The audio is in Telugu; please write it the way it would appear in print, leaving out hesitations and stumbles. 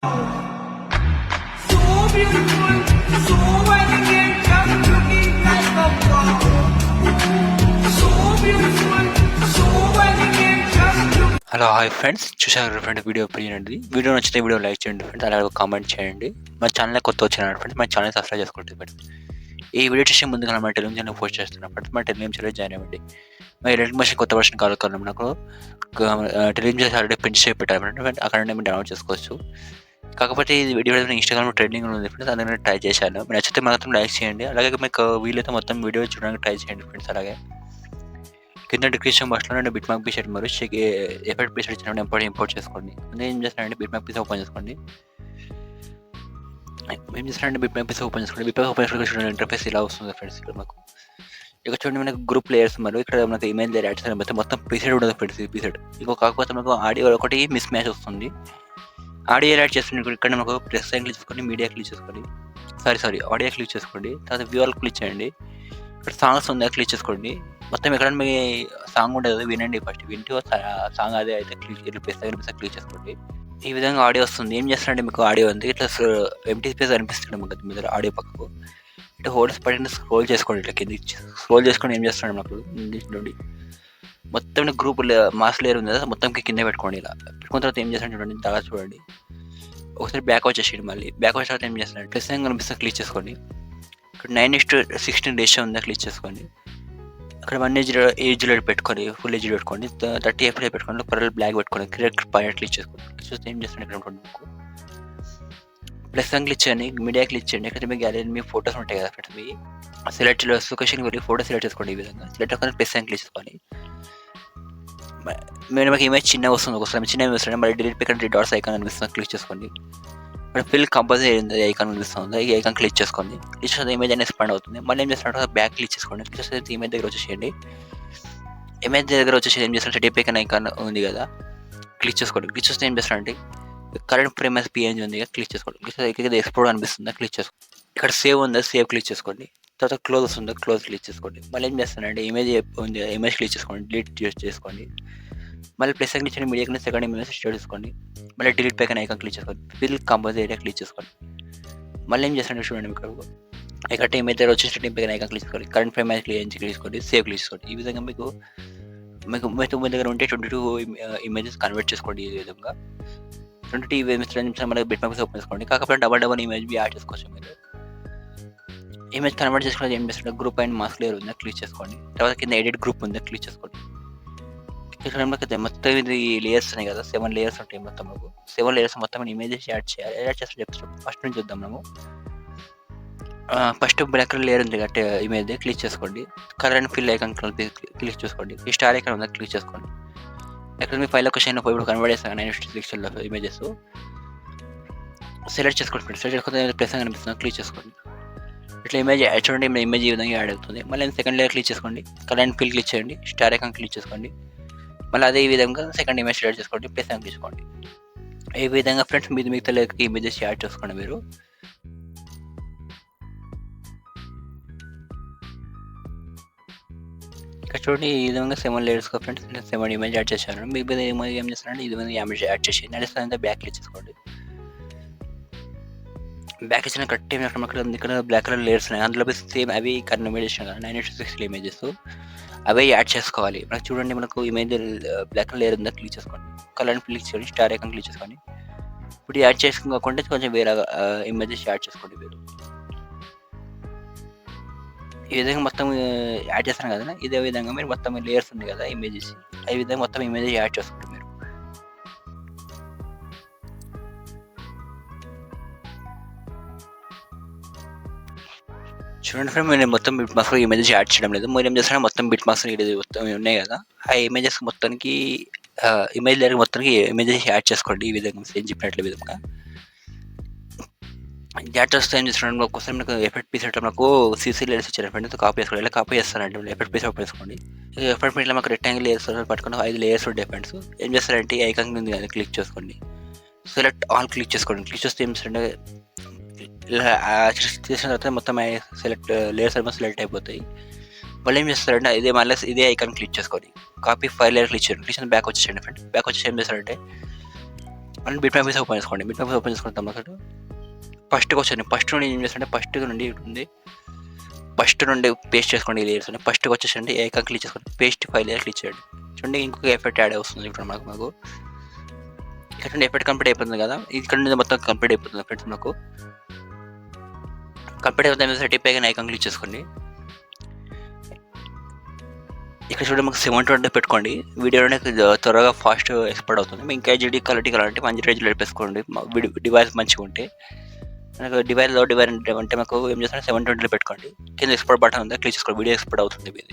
So beautiful, so elegant, just looking like a wow. So beautiful, so elegant, just looking. Hello hi friends, చూసారు ఫ్రెండ్ వీడియో ప్రియండి. వీడియో నచ్చితే వీడియో లైక్ చేయండి ఫ్రెండ్స్, అలాగే కామెంట్ చేయండి. మన ఛానల్ కొత్త వచ్చిన ఫ్రెండ్స్ మన ఛానల్ సబ్స్క్రైబ్ చేసుకోండి ఫ్రెండ్స్. ఈ వీడియో చేసే ముందుగా మన టెలిగ్రామ్ ఛానల్ పోస్ట్ చేస్తున్నాం ఫ్రెండ్స్. మన టెలిగ్రామ్ ఛానల్ జాయిన్ అవ్వండి. మన ఎలక్ట్రిక్ మషిన్ కొత్త వర్షన్ కావాలి నాకు టెలిగ్రామ్ ఛానల్ ఆల్రెడీ ప్రింట్ చేసి పెట్టారు ఫ్రెండ్స్, అక్కడ మేము డౌన్లోడ్ చేసుకోవచ్చు. కాకపోతే ఈ వీడియో ఇన్స్టాగ్రామ్లో ట్రెండింగ్ ఉంది ఫ్రెండ్స్, అందుకని ట్రై చేశాను. మీరు నచ్చితే మాత్రం లైక్ చేయండి, అలాగే మీకు వీలైతే మొత్తం వీడియో చూడడానికి ట్రై చేయండి ఫ్రెండ్స్. అలాగే కింద డిస్క్రిప్షన్ బాక్స్లో నేను బిట్ మార్క్ పీసెట్ మరియు ఎఫెక్ట్ పీసెట్ ఇచ్చినప్పుడు ఇంపోర్ట్ చేసుకోండి. నేను ఏం చేస్తానంటే బిట్ మార్క్ పీస్ ఓపెన్ చేసుకోండి. ఏం చేస్తానంటే బిట్ మార్క్ పీస్ ఓపెన్ చేసుకోండి. బిట్ మార్క్ ఓపెన్ చేసుకుని చూడండి, ఇంటర్ఫేస్ ఇలా వస్తుంది ఫ్రెండ్స్. ఇక్కడ మాకు ఇక్కడ చూడండి, మనకు గ్రూప్ లేయర్స్ మరియు ఇక్కడ మనకు ఇమేజ్ లేయర్ యాడ్ చేసిన మొత్తం పీసెట్ ఉండదు ఫ్రెండ్స్. ఈ పీసెట్ ఇంకో కాకపోతే మనకు ఆడియో ఒకటి మిస్ మ్యాచ్ వస్తుంది. ఆడియో యాడ్ చేస్తున్న ఇక్కడ మనకు ప్లస్ సైన్ క్లిక్ చేసుకోండి, మీడియా క్లిక్ చేసుకోండి, సారీ ఆడియో క్లిక్ చేసుకోండి. తర్వాత వ్యూఆర్ క్లిక్ చేయండి. ఇక్కడ సాంగ్స్ ఉందా క్లిక్ చేసుకోండి. మొత్తం ఎక్కడ మీ సాంగ్ ఉండదు, వినండి. ఫస్ట్ వింటూ సాంగ్ అదే అయితే క్లిక్ చేసుకోండి. ఈ విధంగా ఆడియో వస్తుంది. ఏం చేస్తారంటే మీకు ఆడియో ఉంది ఇట్లా ఎంటీ స్పేస్ అనిపిస్తుంది మీకు మీద ఆడియో పక్కకు. ఇట్లా హోల్డ్స్ పడిన స్క్రోల్ చేసుకోండి. ఇట్లా కింద స్క్రోల్ చేసుకొని ఏం చేస్తాడు నాకు నుండి మొత్తం గ్రూప్ మాస్ లేయర్ ఉంది కదా, మొత్తం కింద పెట్టుకోండి. ఇలా పెట్టుకున్న తర్వాత ఏం చేస్తాను చూడండి, దాకా చూడండి. ఒకసారి బ్యాక్ వచ్చేసి మళ్ళీ బ్యాక్ వచ్చిన తర్వాత ఏం చేస్తాను ప్లస్ కనిపిస్తే క్లిక్ చేసుకోండి. ఇక్కడ 9:16 రేషియో ఉందా క్లిక్ చేసుకోండి. అక్కడ 1 ఏజ్ రేట్ పెట్టుకొని ఫుల్ ఏజ్ పెట్టుకోండి, 30 FPS పెట్టుకోండి, పర్లేదు బ్లాక్ పెట్టుకోండి, క్రియేట్ పాయింట్ క్లిక్ చేసుకోండి. చూస్తే ఏం చేస్తాను ఇక్కడ ఉంటుంది మీకు ప్లస్ క్లిక్ చేయండి, మీడియా క్లిక్ చేయండి. ఇక్కడ మీ గ్యాలరీ మీ ఫోటోస్ ఉంటాయి కదా ఫ్రెండ్స్, మీ సెలెక్ట్ లొకేషన్కి వెళ్ళి ఫోటో సెలెక్ట్ చేసుకోండి. ఈ విధంగా సెలెక్ట్ చేసుకొని ప్లస్ క్లిక్ చేసుకోండి. మీరు మాకు ఇమేజ్ చిన్నగా వస్తుంది, ఒకసారి చిన్న వస్తుంది, మళ్ళీ డిలీట్ పైన డాట్స్ ఐకాన్ అనిపిస్తుంది క్లిక్ చేసుకోండి. ఇక్కడ ఫిల్ కంపల్సరీ ఐకాన్ కనిపిస్తుంది, ఈ ఐకాన్ క్లిక్ చేసుకోండి. క్లిక్ చేస్తే ఇమేజ్ అనేది ఎక్స్పాండ్ అవుతుంది. మళ్ళీ ఏం చేస్తున్నట్టు బ్యాక్ క్లిక్ చేసుకోండి. క్లిక్ చేస్తే ఇమేజ్ దగ్గర వచ్చేసేయండి. ఇమేజ్ దగ్గర వచ్చేసి ఏం చేస్తారంటే టేప్ ఐకాన్ ఐకాన్ ఉంది కదా, క్లిక్ చేసుకోండి. క్లిక్ చేస్తే ఏం చేస్తారంటే కరెంట్ ఫ్రేమ్ as PNG ఉంది కదా, క్లిక్ చేసుకోండి. క్లిక్ చేస్తే ఇక్కడ ఎక్స్పోర్ట్ అనిపిస్తుందా క్లిక్ చేసుకోండి. ఇక్కడ సేవ్ ఉందా సేవ్ క్లిక్ చేసుకోండి. తర్వాత క్లోజ్ వస్తుందా క్లోజ్ క్లిక్ చేసుకోండి. మళ్ళీ ఏం చేస్తానంటే ఇమేజ్ ఉంది ఇమేజ్ క్లిక్ చేసుకోండి, డిలీట్ చేసుకోండి. మళ్ళీ ప్లస్ క్లిక్ చేయండి, మీడియా కింద సెకండ్ ఇమేజ్ స్టోర్ చేసుకోండి. మళ్ళీ డిలీట్ పైన ఐకాన్ క్లిక్ చేసుకోండి, ఫిల్ కంపల్సరీ ఏరియా క్లిక్ చేసుకోండి. మళ్ళీ ఏం చేస్తానంటే చూడండి, ఇక్కడ ఇమేజ్ దగ్గర వచ్చేసి పైన ఐకాన్ క్లిక్ చేసుకోండి, కరెంట్ ఫ్రేమ్ క్లిక్ చేసుకోండి, సేవ్ క్లిక్ చేసుకోండి. ఈ విధంగా మీకు మీ దగ్గర ఉంటే 22 ఇమేజెస్ కన్వర్ట్ చేసుకోండి. ఈ విధంగా 22 ఇమేజ్ మనకి బిట్ మార్క్స్ ఓపెన్ చేసుకోండి. కాకపోతే డబల్ ఇమేజ్ యాడ్ చేసుకోవచ్చు. మీరు ఇమేజ్ కన్వర్ట్ చేసుకుని ఏం చేస్తుంటే గ్రూప్ అండ్ మాస్క్ లేయర్ ఉందా క్లిక్ చేసుకోండి. తర్వాత కింద ఎడిట్ గ్రూప్ ఉందా క్లిక్ చేసుకోండి. ఇక్కడ మొత్తం ఇది లేయర్స్ ఉన్నాయి కదా, 7 లేయర్స్ ఉంటాయి మొత్తం. 7 లేయర్స్ మొత్తం ఇమేజెస్ యాడ్ చేయాలి. యాడ్ చేస్తే చెప్తాం. ఫస్ట్ నుంచి చూద్దాం. మనము ఫస్ట్ బ్లాక్ కలర్ లేయర్ ఉంది కాబట్టి ఇమేజ్ క్లిక్ చేసుకోండి. Colour and fill icon click చేసుకోండి. ఈ స్టార్ ఐకాన్ ఉందా క్లిక్ చేసుకోండి. ఎక్కడ మీ ఫైల్ లొకేషన్ ఇప్పుడు కన్వర్ట్ చేస్తాను 9:16 ఇమేజెస్ సెలెక్ట్ చేసుకోండి. సెలెక్ట్ చేసుకుంటే ప్లస్ కనిపిస్తుంది క్లిక్ చేసుకోండి. ఇట్లా ఇమేజ్ చూడండి, ఇమేజ్ ఈ విధంగా యాడ్ అవుతుంది. మళ్ళీ సెకండ్ లేయర్ క్లిక్ చేసుకోండి, కలర్ అండ్ ఫిల్ క్లిక్ చేయండి, స్టార్ ఐకాన్ క్లిక్ చేసుకోండి. మళ్ళీ అదే విధంగా సెకండ్ ఇమేజ్ సెలెక్ట్ చేసుకోండి, ప్లస్ అని తీసుకోండి. ఈ విధంగా ఫ్రెండ్స్ మిగతా లేయర్కి ఇమేజెస్ యాడ్ చేసుకోండి. మీరు ఇక్కడ చూడండి, ఈ విధంగా 7 లేయర్స్ ఫ్రెండ్స్ 7 ఇమేజ్ యాడ్ చేశాను. మీ ఇమేజ్ ఏం చేస్తారంటే ఈ విధంగా ఇమేజ్ యాడ్ చేసి నడుస్తుందంటే బ్యాక్ క్లిక్ చేసుకోండి. బ్యాక్ ఇచ్చిన కరెక్ట్ ఇక్కడ బ్లాక్ కలర్ లేయర్స్ ఉన్నాయి, అందులో సేమ్ అవి కన్వర్ట్ చేసాను కదా 9:16 ఇమేజెస్, అవే యాడ్ చేసుకోవాలి. మనకు చూడండి, మనకు ఇమేజ్ బ్లాక్ కలర్ లేయర్ ఉందా క్లిక్ చేసుకోండి, కలర్ క్లిక్ చేయండి, స్టార్ ఐకాన్ క్లిక్ చేసుకోండి. ఇప్పుడు యాడ్ చేసుకోకుండా కొంచెం వేరే ఇమేజెస్ యాడ్ చేసుకోండి. మీరు ఈ విధంగా మొత్తం యాడ్ చేస్తాను కదా, ఇదే విధంగా మీరు మొత్తం లేయర్స్ ఉంది కదా ఇమేజెస్, ఈ విధంగా మొత్తం ఇమేజెస్ యాడ్ చేసుకోండి. మీరు చూడండి ఫ్రెండ్, నేను మొత్తం బిట్ మార్క్స్ ఇమేజెస్ యాడ్ చేయడం లేదు. మీరు ఏం చేస్తారంటే మొత్తం బిట్ మార్క్స్ మొత్తం ఉన్నాయి కదా, ఆ ఇమేజెస్ మొత్తానికి ఇమేజ్ లేయర్ మొత్తానికి ఇమేజెస్ యాడ్ చేసుకోండి. ఈ విధంగా ఏం చెప్పినట్లు విధంగా యాడ్ చేస్తే ఏం చేస్తున్నాను, ఒక్కోసారి మనకు ఎఫెక్ట్ పీస్ అంటే మనకు సీసీ లేయర్స్ ఇచ్చారు ఫ్రెండ్, కాపీ చేసుకోండి. ఇలా కాపీ చేస్తానంటే ఎఫెక్ట్ పీస్ ఓపెన్ చేసుకోండి. ఎఫెక్ట్ పీస్లో మాకు రెక్టాంగిల్ లేయర్స్ పట్టుకుని 5 లేయర్స్ ఉంటాయి ఫ్రెండ్స్. ఏం చేస్తారంటే ఈ ఐకాన్ ఉంది కదా క్లిక్ చేసుకోండి, సెలెక్ట్ ఆల్ క్లిక్ చేసుకోండి. క్లిక్ చేస్తే ఏం చేస్తారంటే ఇలా చేసిన తర్వాత మొత్తం సెలెక్ట్ లేయర్స్ ఏమో సెలెక్ట్ అయిపోతాయి. మళ్ళీ ఏం చేస్తారంటే ఇదే ఐకాన్ క్లిక్ చేసుకోండి, కాపీ 5 లేయర్ క్లిక్ చేయండి. క్లిక్ చేసి బ్యాక్ వచ్చేసేయండి ఫ్రెండ్. బ్యాక్ వచ్చేసి ఏం చేస్తారంటే మనం బిట్ మ్యాప్ ఓపెన్ చేసుకోండి. బిట్ మ్యాప్ ఓపెన్ చేసుకున్న తర్వాత ఫస్ట్కి వచ్చాను. ఫస్ట్ నుండి ఏం చేస్తుంటే ఫస్ట్ నుండి ఉంది, ఫస్ట్ నుండి పేస్ట్ చేసుకోండి. లేయర్స్ ఉన్నాయి. ఫస్ట్కి వచ్చేసండి ఏకా క్లిక్ చేసుకోండి, పేస్ట్ 5 లేయర్ క్లిక్ చేయండి. చూడండి ఇంకొక ఎఫెక్ట్ యాడ్ వస్తుంది ఇక్కడ మాకు ఇక్కడ నుండి ఎఫెక్ట్ కంప్లీట్ అయిపోతుంది కదా, ఇక్కడ నుండి మొత్తం కంప్లీట్ అయిపోతుంది ఫ్రెండ్స్. మనకు కంప్లీట్ అయిపోతుంది. సర్టిఫై కానీ ఐకాన్ క్లిక్ చేసుకోండి. ఇక్కడ చూడండి మాకు 720 పెట్టుకోండి. వీడియోలోనే త్వరగా ఫాస్ట్ ఎక్స్పోర్ట్ అవుతుంది. మీకు ఇంకా హెచ్డీ క్వాలిటీ కావాలంటే 120 పెట్టుకోండి. డివైస్ మంచిగా ఉంటే. మనకు డివైస్ లో డివైస్ అంటే మాకు ఏం చేస్తారంటే 720 పెట్టుకోండి. కింద ఎక్స్పోర్ట్ బటన్ ఉందా క్లిక్ చేసుకోండి. వీడియో ఎక్స్పోర్ట్ అవుతుంది ఇది.